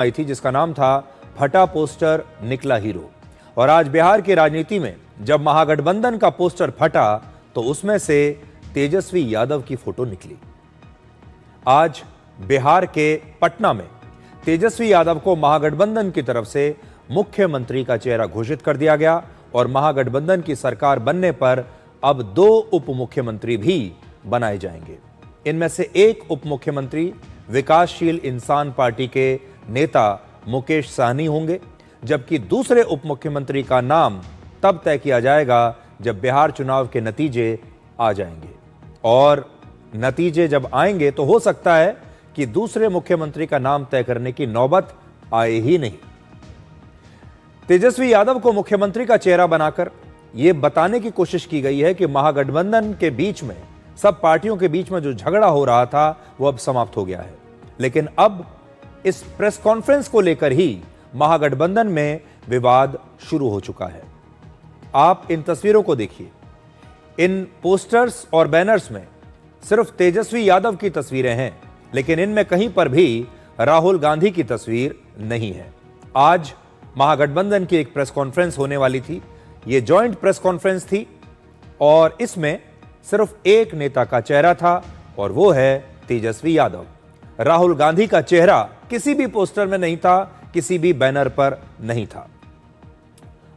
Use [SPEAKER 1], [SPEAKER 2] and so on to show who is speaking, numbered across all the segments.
[SPEAKER 1] आई थी जिसका नाम था फटा पोस्टर निकला हीरो। और आज बिहार की राजनीति में जब महागठबंधन का पोस्टर फटा तो उसमें से तेजस्वी यादव की फोटो निकली। आज बिहार के पटना में तेजस्वी यादव को महागठबंधन की तरफ से मुख्यमंत्री का चेहरा घोषित कर दिया गया और महागठबंधन की सरकार बनने पर अब 2 उप मुख्यमंत्री भी बनाए जाएंगे। इनमें से एक उप मुख्यमंत्री विकासशील इंसान पार्टी के नेता मुकेश सहनी होंगे, जबकि दूसरे उप मुख्यमंत्री का नाम तब तय किया जाएगा जब बिहार चुनाव के नतीजे आ जाएंगे। और नतीजे जब आएंगे तो हो सकता है कि दूसरे मुख्यमंत्री का नाम तय करने की नौबत आए ही नहीं। तेजस्वी यादव को मुख्यमंत्री का चेहरा बनाकर यह बताने की कोशिश की गई है कि महागठबंधन के बीच में, सब पार्टियों के बीच में जो झगड़ा हो रहा था वो अब समाप्त हो गया है। लेकिन अब इस प्रेस कॉन्फ्रेंस को लेकर ही महागठबंधन में विवाद शुरू हो चुका है। आप इन तस्वीरों को देखिए। इन पोस्टर्स और बैनर्स में सिर्फ तेजस्वी यादव की तस्वीरें हैं, लेकिन इनमें कहीं पर भी राहुल गांधी की तस्वीर नहीं है। आज महागठबंधन की एक प्रेस कॉन्फ्रेंस होने वाली थी। यह जॉइंट प्रेस कॉन्फ्रेंस थी और इसमें सिर्फ एक नेता का चेहरा था और वो है तेजस्वी यादव। राहुल गांधी का चेहरा किसी भी पोस्टर में नहीं था, किसी भी बैनर पर नहीं था।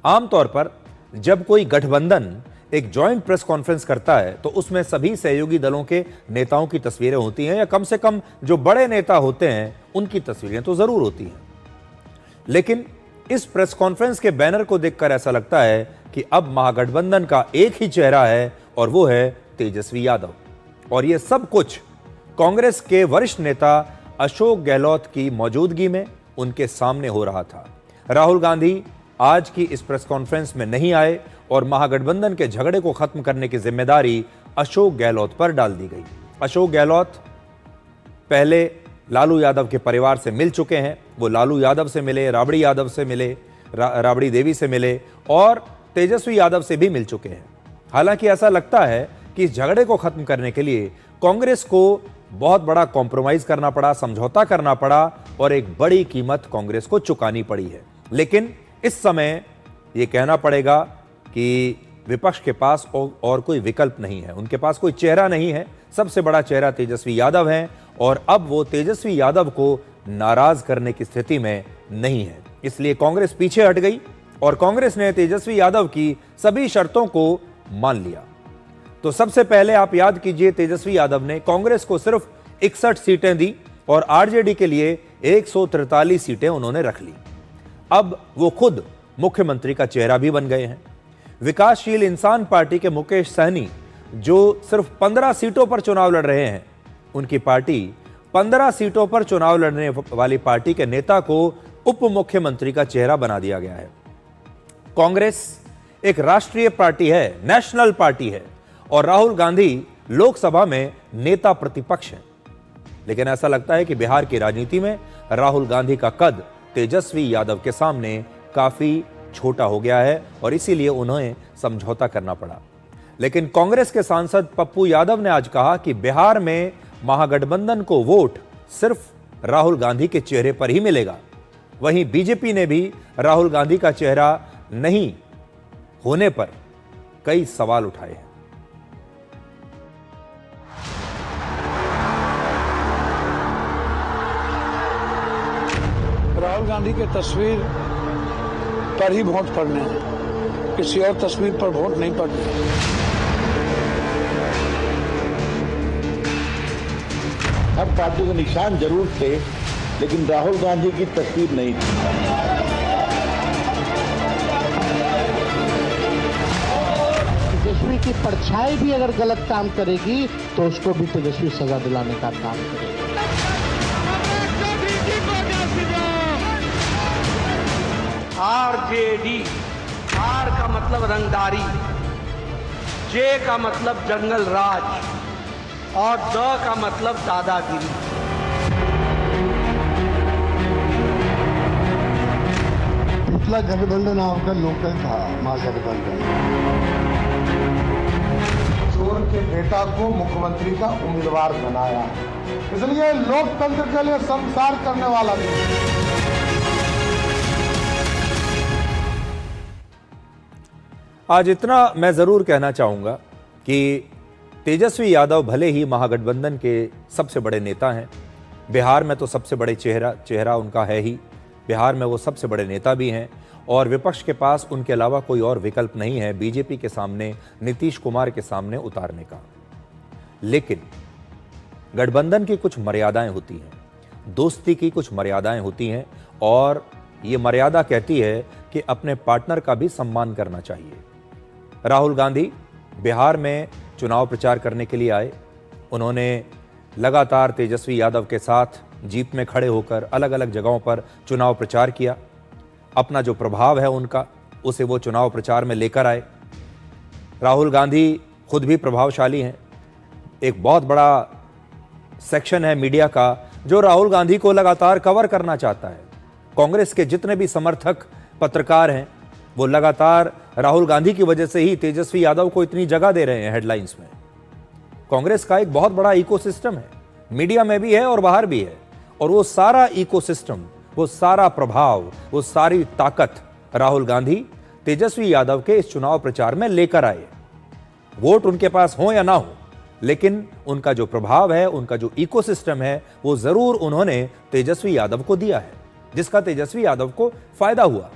[SPEAKER 1] आमतौर पर जब कोई गठबंधन एक जॉइंट प्रेस कॉन्फ्रेंस करता है तो उसमें सभी सहयोगी दलों के नेताओं की तस्वीरें होती हैं, या कम से कम जो बड़े नेता होते हैं उनकी तस्वीरें तो जरूर होती हैं। लेकिन इस प्रेस कॉन्फ्रेंस के बैनर को देखकर ऐसा लगता है कि अब महागठबंधन का एक ही चेहरा है और वो है तेजस्वी यादव। और यह सब कुछ कांग्रेस के वरिष्ठ नेता अशोक गहलोत की मौजूदगी में उनके सामने हो रहा था। राहुल गांधी आज की इस प्रेस कॉन्फ्रेंस में नहीं आए और महागठबंधन के झगड़े को खत्म करने की जिम्मेदारी अशोक गहलोत पर डाल दी गई। अशोक गहलोत पहले लालू यादव के परिवार से मिल चुके हैं। वो लालू यादव से मिले, राबड़ी यादव से मिले, राबड़ी देवी से मिले और तेजस्वी यादव से भी मिल चुके हैं। हालांकि ऐसा लगता है कि इस झगड़े को खत्म करने के लिए कांग्रेस को बहुत बड़ा कॉम्प्रोमाइज करना पड़ा, समझौता करना पड़ा और एक बड़ी कीमत कांग्रेस को चुकानी पड़ी है। लेकिन इस समय यह कहना पड़ेगा कि विपक्ष के पास और कोई विकल्प नहीं है, उनके पास कोई चेहरा नहीं है। सबसे बड़ा चेहरा तेजस्वी यादव है और अब वो तेजस्वी यादव को नाराज करने की स्थिति में नहीं है। इसलिए कांग्रेस पीछे हट गई और कांग्रेस ने तेजस्वी यादव की सभी शर्तों को मान लिया। तो सबसे पहले आप याद कीजिए, तेजस्वी यादव ने कांग्रेस को सिर्फ 61 सीटें दी और आरजेडी के लिए 143 सीटें उन्होंने रख ली। अब वो खुद मुख्यमंत्री का चेहरा भी बन गए हैं। विकासशील इंसान पार्टी के मुकेश सहनी जो सिर्फ 15 सीटों पर चुनाव लड़ रहे हैं, उनकी पार्टी 15 सीटों पर चुनाव लड़ने वाली पार्टी के नेता को उप मुख्यमंत्री का चेहरा बना दिया गया है। कांग्रेस एक राष्ट्रीय पार्टी है, नेशनल पार्टी है और राहुल गांधी लोकसभा में नेता प्रतिपक्ष हैं। लेकिन ऐसा लगता है कि बिहार की राजनीति में राहुल गांधी का कद तेजस्वी यादव के सामने काफी छोटा हो गया है और इसीलिए उन्हें समझौता करना पड़ा। लेकिन कांग्रेस के सांसद पप्पू यादव ने आज कहा कि बिहार में महागठबंधन को वोट सिर्फ राहुल गांधी के चेहरे पर ही मिलेगा। वहीं बीजेपी ने भी राहुल गांधी का चेहरा नहीं होने पर कई सवाल उठाए हैं।
[SPEAKER 2] राहुल गांधी की तस्वीर पर ही वोट पड़ने हैं, किसी और तस्वीर पर वोट नहीं पड़ने।
[SPEAKER 3] हर पार्टी के निशान जरूर थे, लेकिन राहुल गांधी की तस्वीर नहीं थी।
[SPEAKER 4] तेजस्वी की परछाई भी अगर गलत काम करेगी तो उसको भी तेजस्वी सजा दिलाने का काम करेगी।
[SPEAKER 5] आरजेडी, आर का मतलब रंगदारी, जे का मतलब जंगल राज और द का मतलब दादागिरी।
[SPEAKER 4] पिछला गठबंधन आपका लोकल था, महागठबंधन।
[SPEAKER 6] चोर के नेता को मुख्यमंत्री का उम्मीदवार बनाया, इसलिए लोकतंत्र के लिए संसार करने वाला नहीं।
[SPEAKER 1] आज इतना मैं जरूर कहना चाहूंगा कि तेजस्वी यादव भले ही महागठबंधन के सबसे बड़े नेता हैं, बिहार में तो सबसे बड़े चेहरा उनका है ही, बिहार में वो सबसे बड़े नेता भी हैं और विपक्ष के पास उनके अलावा कोई और विकल्प नहीं है बीजेपी के सामने, नीतीश कुमार के सामने उतारने का। लेकिन गठबंधन की कुछ मर्यादाएं होती हैं, दोस्ती की कुछ मर्यादाएं होती हैं और ये मर्यादा कहती है कि अपने पार्टनर का भी सम्मान करना चाहिए। राहुल गांधी बिहार में चुनाव प्रचार करने के लिए आए, उन्होंने लगातार तेजस्वी यादव के साथ जीप में खड़े होकर अलग अलग जगहों पर चुनाव प्रचार किया। अपना जो प्रभाव है उनका, उसे वो चुनाव प्रचार में लेकर आए। राहुल गांधी खुद भी प्रभावशाली हैं। एक बहुत बड़ा सेक्शन है मीडिया का जो राहुल गांधी को लगातार कवर करना चाहता है। कांग्रेस के जितने भी समर्थक पत्रकार हैं वो लगातार राहुल गांधी की वजह से ही तेजस्वी यादव को इतनी जगह दे रहे हैं हेडलाइंस में। कांग्रेस का एक बहुत बड़ा इकोसिस्टम है, मीडिया में भी है और बाहर भी है, और वो सारा इकोसिस्टम, वो सारा प्रभाव, वो सारी ताकत राहुल गांधी तेजस्वी यादव के इस चुनाव प्रचार में लेकर आए। वोट उनके पास हो या ना हो, लेकिन उनका जो प्रभाव है, उनका जो इकोसिस्टम है, वो जरूर उन्होंने तेजस्वी यादव को दिया है, जिसका तेजस्वी यादव को फायदा हुआ।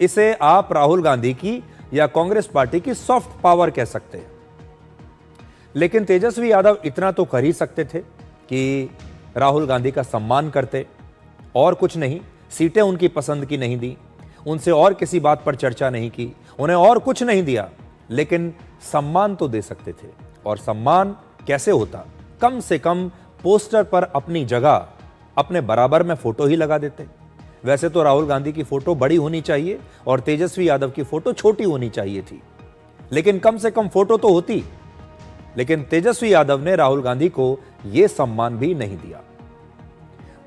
[SPEAKER 1] इसे आप राहुल गांधी की या कांग्रेस पार्टी की सॉफ्ट पावर कह सकते हैं। लेकिन तेजस्वी यादव इतना तो कर ही सकते थे कि राहुल गांधी का सम्मान करते, और कुछ नहीं। सीटें उनकी पसंद की नहीं दी, उनसे और किसी बात पर चर्चा नहीं की, उन्हें और कुछ नहीं दिया, लेकिन सम्मान तो दे सकते थे। और सम्मान कैसे होता? कम से कम पोस्टर पर अपनी जगह, अपने बराबर में फोटो ही लगा देते। वैसे तो राहुल गांधी की फोटो बड़ी होनी चाहिए और तेजस्वी यादव की फोटो छोटी होनी चाहिए थी, लेकिन कम से कम फोटो तो होती। लेकिन तेजस्वी यादव ने राहुल गांधी को यह सम्मान भी नहीं दिया।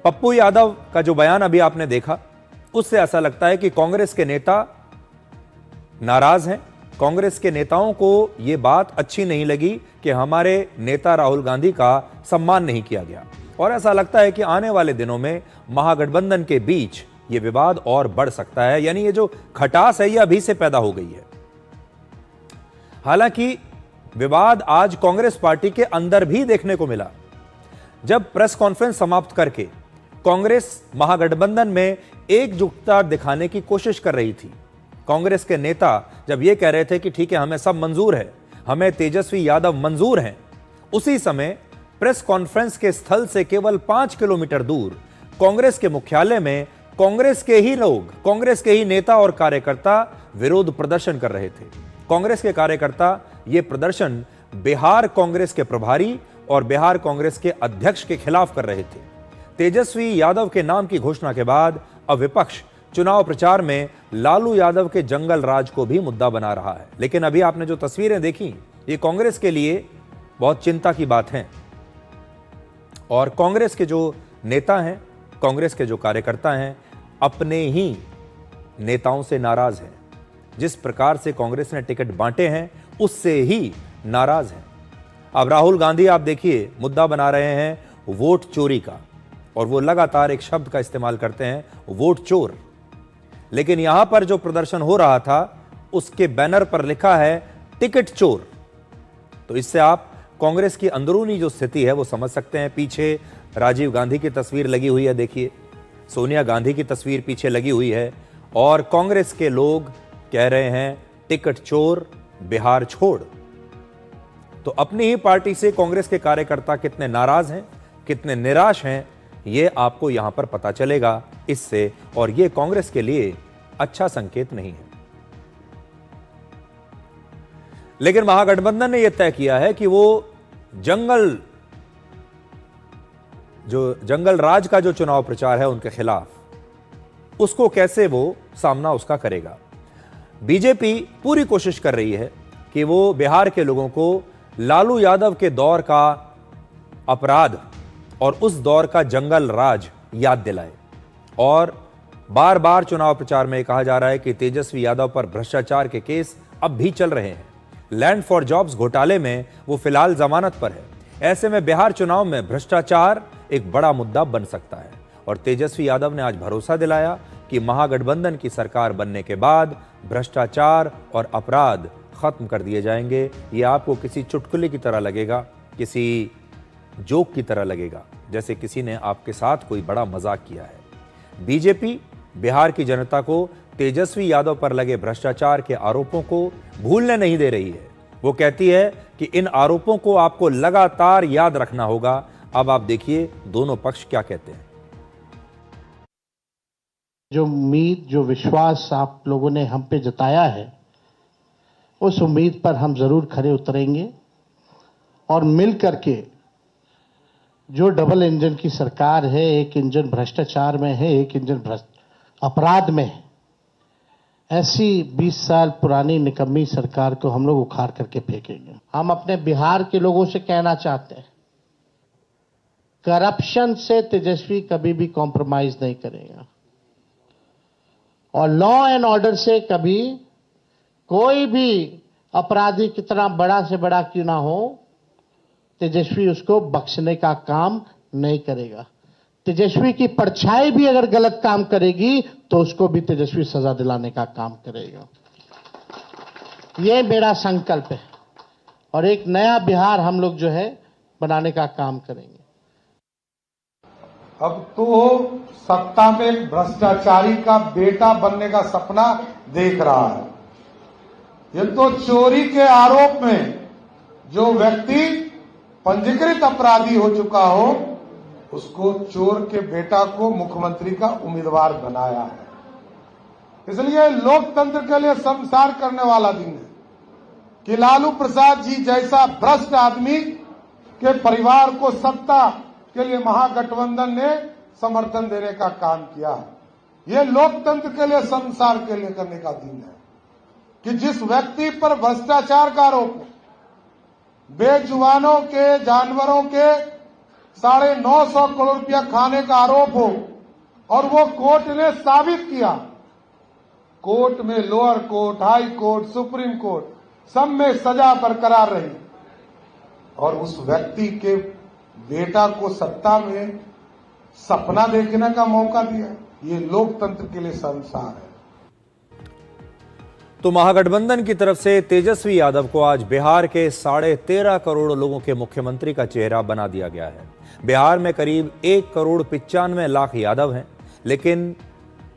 [SPEAKER 1] पप्पू यादव का जो बयान अभी आपने देखा, उससे ऐसा लगता है कि कांग्रेस के नेता नाराज हैं। कांग्रेस के नेताओं को यह बात अच्छी नहीं लगी कि हमारे नेता राहुल गांधी का सम्मान नहीं किया गया, और ऐसा लगता है कि आने वाले दिनों में महागठबंधन के बीच यह विवाद और बढ़ सकता है। यानी ये जो खटास है, यह अभी से पैदा हो गई है। हालांकि विवाद आज कांग्रेस पार्टी के अंदर भी देखने को मिला। जब प्रेस कॉन्फ्रेंस समाप्त करके कांग्रेस महागठबंधन में एकजुटता दिखाने की कोशिश कर रही थी, कांग्रेस के नेता जब यह कह रहे थे कि ठीक है, हमें सब मंजूर है, हमें तेजस्वी यादव मंजूर हैं, उसी समय प्रेस कॉन्फ्रेंस के स्थल से केवल 5 किलोमीटर दूर कांग्रेस के मुख्यालय में कांग्रेस के ही लोग, कांग्रेस के ही नेता और कार्यकर्ता विरोध प्रदर्शन कर रहे थे। कांग्रेस के कार्यकर्ता ये प्रदर्शन बिहार कांग्रेस के प्रभारी और बिहार कांग्रेस के अध्यक्ष के खिलाफ कर रहे थे। तेजस्वी यादव के नाम की घोषणा के बाद अब विपक्ष चुनाव प्रचार में लालू यादव के जंगल राज को भी मुद्दा बना रहा है। लेकिन अभी आपने जो तस्वीरें देखी, ये कांग्रेस के लिए बहुत चिंता की बात है, और कांग्रेस के जो नेता हैं, कांग्रेस के जो कार्यकर्ता हैं, अपने ही नेताओं से नाराज हैं। जिस प्रकार से कांग्रेस ने टिकट बांटे हैं, उससे ही नाराज हैं। अब राहुल गांधी आप देखिए मुद्दा बना रहे हैं वोट चोरी का, और वो लगातार एक शब्द का इस्तेमाल करते हैं, वोट चोर। लेकिन यहां पर जो प्रदर्शन हो रहा था, उसके बैनर पर लिखा है टिकट चोर। तो इससे आप कांग्रेस की अंदरूनी जो स्थिति है वो समझ सकते हैं। पीछे राजीव गांधी की तस्वीर लगी हुई है, देखिए सोनिया गांधी की तस्वीर पीछे लगी हुई है, और कांग्रेस के लोग कह रहे हैं टिकट चोर, बिहार छोड़। तो अपनी ही पार्टी से कांग्रेस के कार्यकर्ता कितने नाराज हैं, कितने निराश हैं, ये आपको यहां पर पता चलेगा इससे, और ये कांग्रेस के लिए अच्छा संकेत नहीं है। लेकिन महागठबंधन ने यह तय किया है कि वो जंगल राज का जो चुनाव प्रचार है उनके खिलाफ, उसको कैसे वो सामना उसका करेगा। बीजेपी पूरी कोशिश कर रही है कि वो बिहार के लोगों को लालू यादव के दौर का अपराध और उस दौर का जंगल राज याद दिलाए, और बार बार चुनाव प्रचार में कहा जा रहा है कि तेजस्वी यादव पर भ्रष्टाचार के केस अब भी चल रहे हैं। लैंड फॉर जॉब्स घोटाले में वो फिलहाल जमानत पर है। ऐसे में बिहार चुनाव में भ्रष्टाचार एक बड़ा मुद्दा बन सकता है, और तेजस्वी यादव ने आज भरोसा दिलाया कि महागठबंधन की सरकार बनने के बाद भ्रष्टाचार और अपराध खत्म कर दिए जाएंगे। ये आपको किसी चुटकुले की तरह लगेगा, किसी जोक की तरह लगेगा, जैसे किसी ने आपके साथ कोई बड़ा मजाक किया है। बीजेपी बिहार की जनता को तेजस्वी यादव पर लगे भ्रष्टाचार के आरोपों को भूलने नहीं दे रही है। वो कहती है कि इन आरोपों को आपको लगातार याद रखना होगा। अब आप देखिए दोनों पक्ष क्या कहते हैं।
[SPEAKER 4] जो उम्मीद, जो विश्वास आप लोगों ने हम पे जताया है, उस उम्मीद पर हम जरूर खरे उतरेंगे और मिल करके जो डबल इंजन की सरकार है, एक इंजन भ्रष्टाचार में है, एक इंजन अपराध में है, ऐसी 20 साल पुरानी निकम्मी सरकार को हम लोग उखाड़ करके फेंकेंगे। हम अपने बिहार के लोगों से कहना चाहते हैं, करप्शन से तेजस्वी कभी भी कॉम्प्रोमाइज नहीं करेगा और लॉ एंड ऑर्डर से कभी कोई भी अपराधी कितना बड़ा से बड़ा क्यों ना हो, तेजस्वी उसको बख्शने का काम नहीं करेगा। तेजस्वी की परछाई भी अगर गलत काम करेगी तो उसको भी तेजस्वी सजा दिलाने का काम करेगा। ये मेरा संकल्प है और एक नया बिहार हम लोग जो है बनाने का काम करेंगे।
[SPEAKER 6] अब तो सत्ता में एक भ्रष्टाचारी का बेटा बनने का सपना देख रहा है। ये तो चोरी के आरोप में जो व्यक्ति पंजीकृत अपराधी हो चुका हो, उसको चोर के बेटा को मुख्यमंत्री का उम्मीदवार बनाया है। इसलिए लोकतंत्र के लिए शर्मसार करने वाला दिन है कि लालू प्रसाद जी जैसा भ्रष्ट आदमी के परिवार को सत्ता के लिए महागठबंधन ने समर्थन देने का काम किया है। ये लोकतंत्र के लिए शर्मसार के लिए करने का दिन है कि जिस व्यक्ति पर भ्रष्टाचार का आरोप, बेजुबानों के, जानवरों के 950 करोड़ रुपया खाने का आरोप हो और वो कोर्ट ने साबित किया, कोर्ट में lower court, high court, supreme court सब में सजा बरकरार रही और उस व्यक्ति के बेटा को सत्ता में सपना देखने का मौका दिया। ये लोकतंत्र के लिए शर्मसार है।
[SPEAKER 1] तो महागठबंधन की तरफ से तेजस्वी यादव को आज बिहार के 13.5 करोड़ लोगों के मुख्यमंत्री का चेहरा बना दिया गया है। बिहार में करीब 1,95,00,000 यादव हैं, लेकिन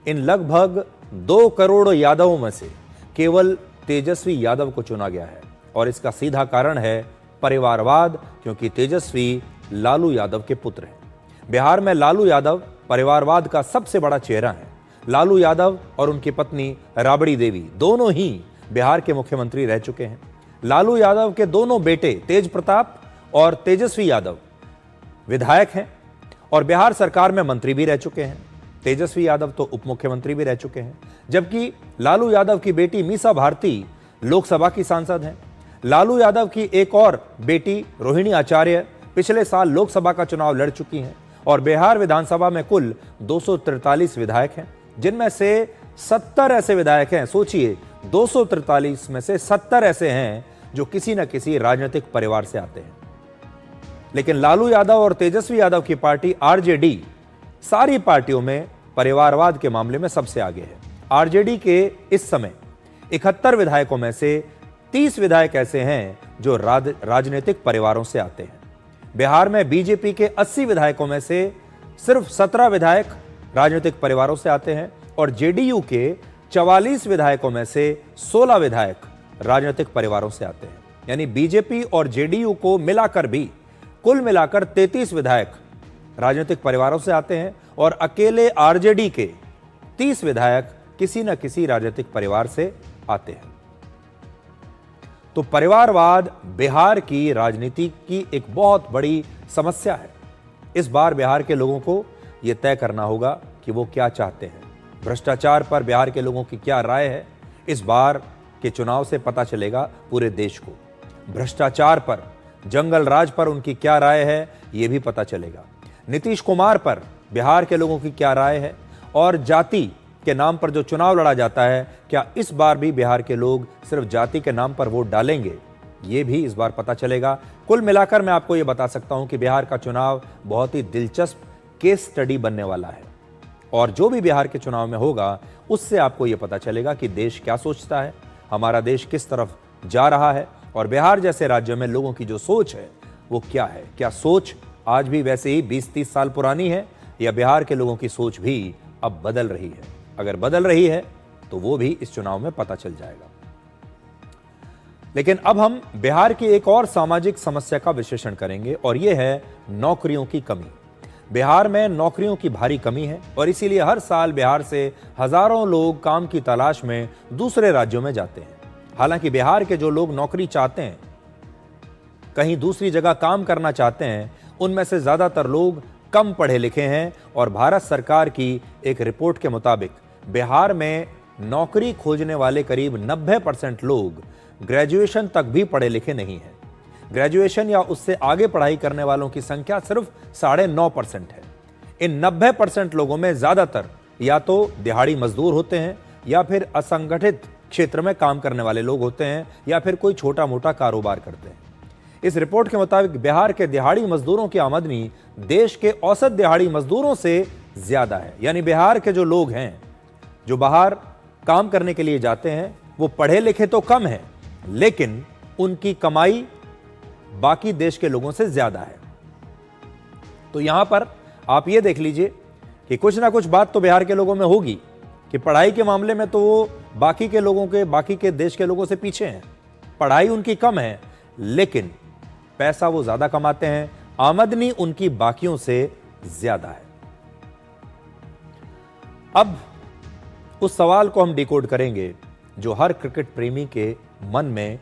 [SPEAKER 1] इन लगभग 2 करोड़ यादवों में से केवल तेजस्वी यादव को चुना गया है और इसका सीधा कारण है परिवारवाद, क्योंकि तेजस्वी लालू यादव के पुत्र हैं। बिहार में लालू यादव परिवारवाद का सबसे बड़ा चेहरा है। लालू यादव और उनकी पत्नी राबड़ी देवी दोनों ही बिहार के मुख्यमंत्री रह चुके हैं। लालू यादव के दोनों बेटे तेज प्रताप और तेजस्वी यादव विधायक हैं और बिहार सरकार में मंत्री भी रह चुके हैं। तेजस्वी यादव तो उप मुख्यमंत्री भी रह चुके हैं, जबकि लालू यादव की बेटी मीसा भारती लोकसभा की सांसद हैं। लालू यादव की एक और बेटी रोहिणी आचार्य पिछले साल लोकसभा का चुनाव लड़ चुकी हैं और बिहार विधानसभा में कुल 243 विधायक हैं, जिनमें से 70 ऐसे विधायक हैं, सोचिए 243 में से 70 ऐसे हैं जो किसी न किसी राजनीतिक परिवार से आते हैं। लेकिन लालू यादव और तेजस्वी यादव की पार्टी आरजेडी सारी पार्टियों में परिवारवाद के मामले में सबसे आगे है। आरजेडी के इस समय 71 विधायकों में से 30 विधायक ऐसे हैं जो राजनीतिक परिवारों से आते हैं। बिहार में बीजेपी के 80 विधायकों में से सिर्फ 17 विधायक राजनीतिक परिवारों से आते हैं और जेडीयू के 44 विधायकों में से 16 विधायक राजनीतिक परिवारों से आते हैं। यानी बीजेपी और जेडीयू को मिलाकर भी कुल मिलाकर 33 विधायक राजनीतिक परिवारों से आते हैं और अकेले आरजेडी के 30 विधायक किसी न किसी राजनीतिक परिवार से आते हैं। तो परिवारवाद बिहार की राजनीति की एक बहुत बड़ी समस्या है। इस बार बिहार के लोगों को यह तय करना होगा कि वो क्या चाहते हैं। भ्रष्टाचार पर बिहार के लोगों की क्या राय है, इस बार के चुनाव से पता चलेगा पूरे देश को। भ्रष्टाचार पर, जंगल राज पर उनकी क्या राय है, यह भी पता चलेगा। नीतीश कुमार पर बिहार के लोगों की क्या राय है और जाति के नाम पर जो चुनाव लड़ा जाता है, क्या इस बार भी बिहार के लोग सिर्फ जाति के नाम पर वोट डालेंगे, ये भी इस बार पता चलेगा। कुल मिलाकर मैं आपको ये बता सकता हूं कि बिहार का चुनाव बहुत ही दिलचस्प केस स्टडी बनने वाला है और जो भी बिहार के चुनाव में होगा उससे आपको ये पता चलेगा कि देश क्या सोचता है, हमारा देश किस तरफ जा रहा है और बिहार जैसे राज्यों में लोगों की जो सोच है वो क्या है? क्या सोच आज भी वैसे ही 20-30 साल पुरानी है या बिहार के लोगों की सोच भी अब बदल रही है? अगर बदल रही है तो वो भी इस चुनाव में पता चल जाएगा। लेकिन अब हम बिहार की एक और सामाजिक समस्या का विश्लेषण करेंगे और यह है नौकरियों की कमी। बिहार में नौकरियों की भारी कमी है और इसीलिए हर साल बिहार से हजारों लोग काम की तलाश में दूसरे राज्यों में जाते हैं। हालांकि बिहार के जो लोग नौकरी चाहते हैं, कहीं दूसरी जगह काम करना चाहते हैं, उनमें से ज्यादातर लोग कम पढ़े लिखे हैं और भारत सरकार की एक रिपोर्ट के मुताबिक बिहार में नौकरी खोजने वाले करीब 90% लोग ग्रेजुएशन तक भी पढ़े लिखे नहीं हैं। ग्रेजुएशन या उससे आगे पढ़ाई करने वालों की संख्या सिर्फ 9.5% है। इन 90% लोगों में ज्यादातर या तो दिहाड़ी मजदूर होते हैं या फिर असंगठित क्षेत्र में काम करने वाले लोग होते हैं या फिर कोई छोटा मोटा कारोबार करते हैं। इस रिपोर्ट के मुताबिक बिहार के दिहाड़ी मजदूरों की आमदनी देश के औसत दिहाड़ी मजदूरों से ज्यादा है। यानी बिहार के जो लोग हैं जो बाहर काम करने के लिए जाते हैं वो पढ़े लिखे तो कम हैं, लेकिन उनकी कमाई बाकी देश के लोगों से ज्यादा है। तो यहां पर आप ये देख लीजिए कि कुछ ना कुछ बात तो बिहार के लोगों में होगी कि पढ़ाई के मामले में तो वो बाकी के देश के लोगों से पीछे हैं। पढ़ाई उनकी कम है लेकिन पैसा वो ज्यादा कमाते हैं, आमदनी उनकी बाकियों से ज्यादा है। अब उस सवाल को हम डिकोड करेंगे जो हर क्रिकेट प्रेमी के मन में